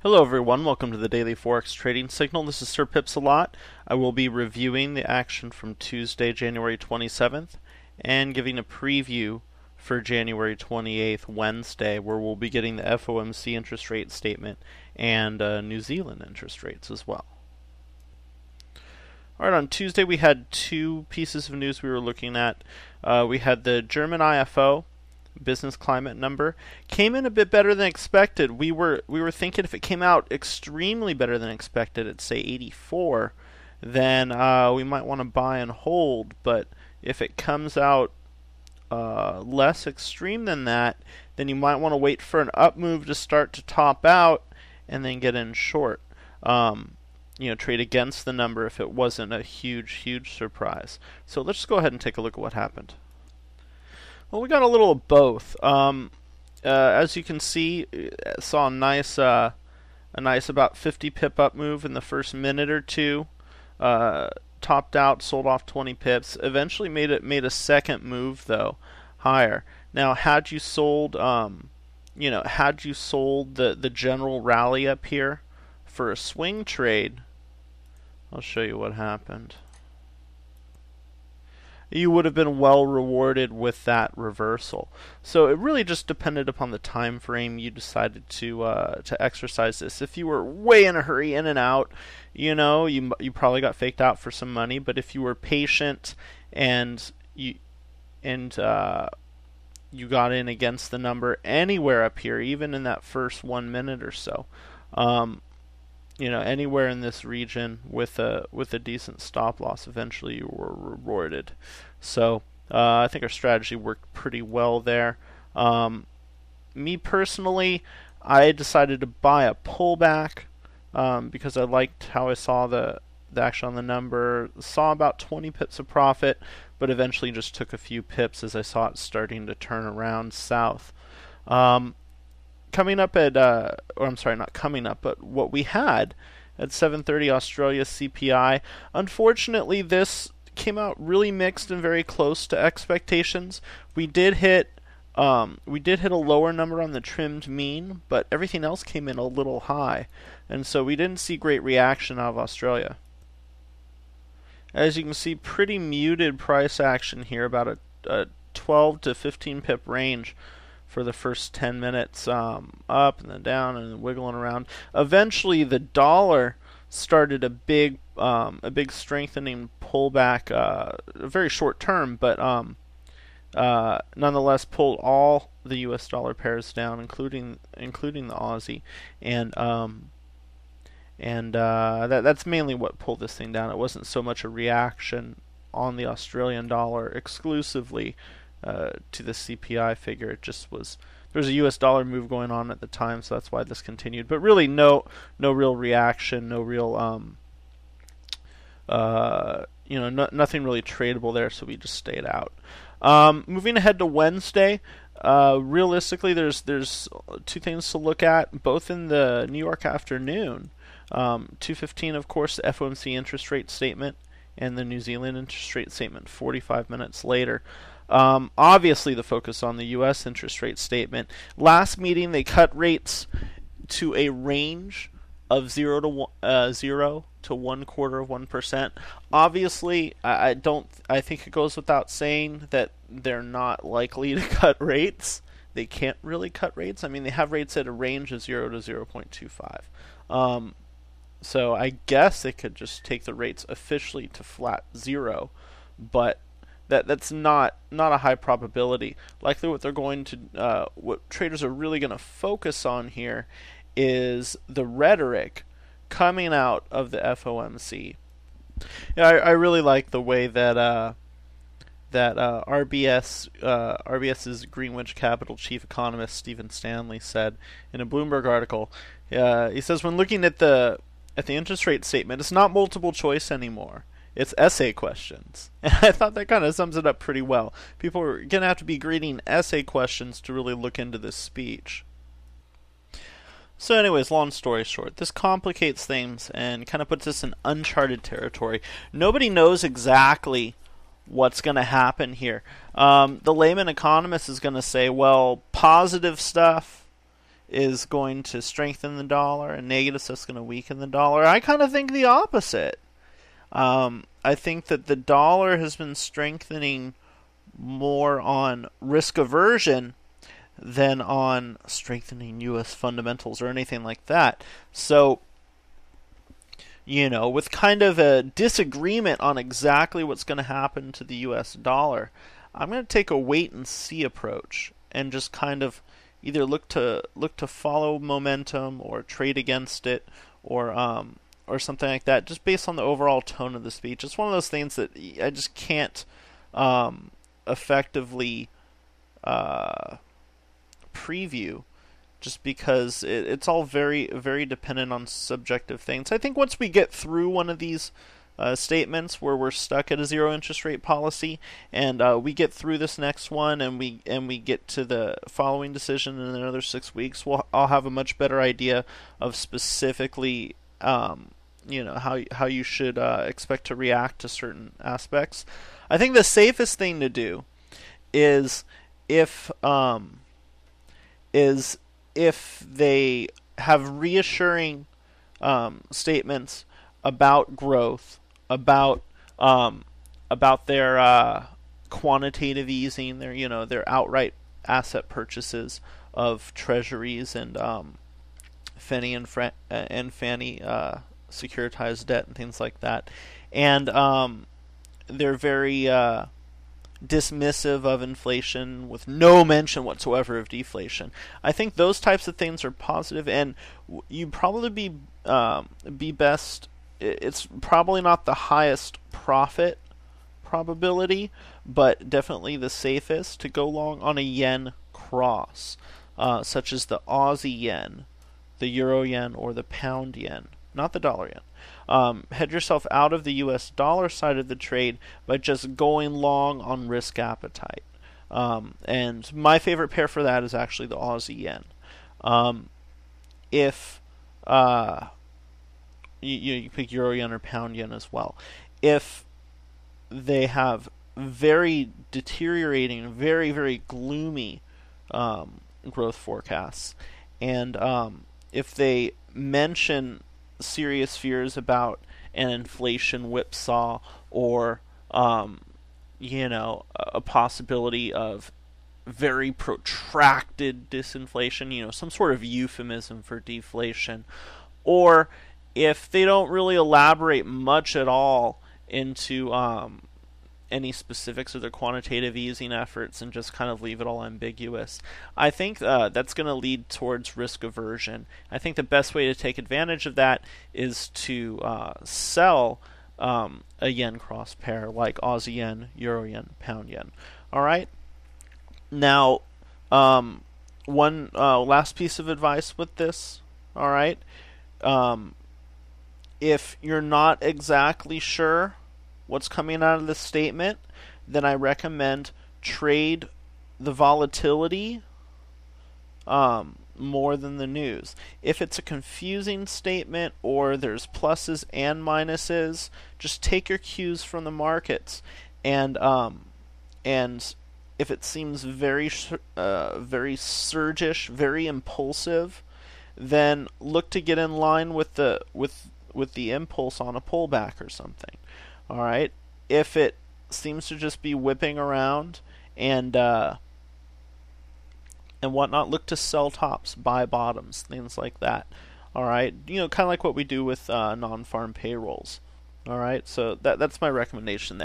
Hello everyone, welcome to the Daily Forex Trading Signal. This is Sir Pipsalot. I will be reviewing the action from Tuesday, January 27th, and giving a preview for January 28th, Wednesday, where we'll be getting the FOMC interest rate statement and New Zealand interest rates as well. Alright, on Tuesday we had two pieces of news we were looking at. We had the German IFO business climate number came in a bit better than expected. We were thinking if it came out extremely better than expected at say 84, then we might want to buy and hold. But if it comes out less extreme than that, then you might want to wait for an up move to start to top out and then get in short. Trade against the number if it wasn't a huge surprise. So let's just go ahead and take a look at what happened. Well, we got a little of both. As you can see, saw a nice about 50 pip up move in the first minute or two. Topped out, sold off 20 pips. Eventually made a second move though, higher. Now, had you sold the general rally up here for a swing trade, I'll show you what happened. You would have been well rewarded with that reversal. So it really just depended upon the time frame you decided to exercise this. If you were way in a hurry, in and out, you probably got faked out for some money. But if you were patient and you got in against the number anywhere up here, even in that first 1 minute or so, anywhere in this region with a decent stop loss, eventually you were rewarded. So I think our strategy worked pretty well there. Me personally, I decided to buy a pullback because I liked how I saw the action on the number. Saw about 20 pips of profit, but eventually just took a few pips as I saw it starting to turn around south. Coming up at, not coming up, but what we had at 7:30 Australia CPI. Unfortunately, this came out really mixed and very close to expectations. We did hit a lower number on the trimmed mean, but everything else came in a little high, and so we didn't see great reaction out of Australia. As you can see, pretty muted price action here, about a 12 to 15 pip range for the first 10 minutes, up and then down and then wiggling around. Eventually, the dollar started a big strengthening pullback, very short term, but nonetheless pulled all the U.S. dollar pairs down, including the Aussie, and that's mainly what pulled this thing down. It wasn't so much a reaction on the Australian dollar exclusively to the CPI figure. It just was, there was a U.S. dollar move going on at the time, so that's why this continued. But really, no real reaction, no real, nothing really tradable there. So we just stayed out. Moving ahead to Wednesday, realistically, there's two things to look at, both in the New York afternoon. 2:15, of course, the FOMC interest rate statement, and the New Zealand interest rate statement 45 minutes later. Obviously, the focus on the U.S. interest rate statement. Last meeting, they cut rates to a range of 0 to 1/4%. Obviously, I think it goes without saying that they're not likely to cut rates. They can't really cut rates. I mean, they have rates at a range of 0 to 0.25. So I guess they could just take the rates officially to flat 0, but that's not a high probability. Likely what they're going to, what traders are really going to focus on here is the rhetoric coming out of the FOMC. I really like the way that RBS's Greenwich Capital chief economist Stephen Stanley said in a Bloomberg article. He says, when looking at the interest rate statement, it's not multiple choice anymore. It's essay questions. And I thought that kind of sums it up pretty well. People are going to have to be grading essay questions to really look into this speech. So anyways, long story short, this complicates things and kind of puts us in uncharted territory. Nobody knows exactly what's going to happen here. The layman economist is going to say, well, positive stuff is going to strengthen the dollar, and negative stuff's going to weaken the dollar. I kind of think the opposite. I think that the dollar has been strengthening more on risk aversion than on strengthening U.S. fundamentals or anything like that. So, with kind of a disagreement on exactly what's going to happen to the U.S. dollar, I'm going to take a wait and see approach and just kind of either look to follow momentum or trade against it or something like that, just based on the overall tone of the speech. It's one of those things that I just can't effectively preview, just because it's all very, very dependent on subjective things. I think once we get through one of these statements where we're stuck at a zero interest rate policy, and we get through this next one, and we get to the following decision in another 6 weeks, I'll have a much better idea of specifically how you should expect to react to certain aspects. I think the safest thing to do is if they have reassuring statements about growth, about their quantitative easing, their outright asset purchases of treasuries and Fannie and Fannie securitized debt and things like that, and they're very dismissive of inflation with no mention whatsoever of deflation. I think those types of things are positive, and you'd probably be best. It's probably not the highest profit probability, but definitely the safest to go long on a yen cross, such as the Aussie yen, the euro yen, or the pound yen, not the dollar yen. Hedge yourself out of the U.S. dollar side of the trade by just going long on risk appetite. And my favorite pair for that is actually the Aussie yen. If you pick euro yen or pound yen as well. If they have very deteriorating, very, very gloomy growth forecasts, and if they mention serious fears about an inflation whipsaw or a possibility of very protracted disinflation, some sort of euphemism for deflation, or if they don't really elaborate much at all into any specifics of their quantitative easing efforts and just kind of leave it all ambiguous, I think that's going to lead towards risk aversion. I think the best way to take advantage of that is to sell a yen cross pair like Aussie yen, euro yen, pound yen. All right. Now, one last piece of advice with this. All right. If you're not exactly sure what's coming out of this statement, then I recommend trade the volatility more than the news. If it's a confusing statement or there's pluses and minuses, just take your cues from the markets, and if it seems very surgish, very impulsive, then look to get in line with the impulse on a pullback or something. All right. If it seems to just be whipping around and whatnot, look to sell tops, buy bottoms, things like that. All right. Kind of like what we do with non-farm payrolls. All right. So that's my recommendation there.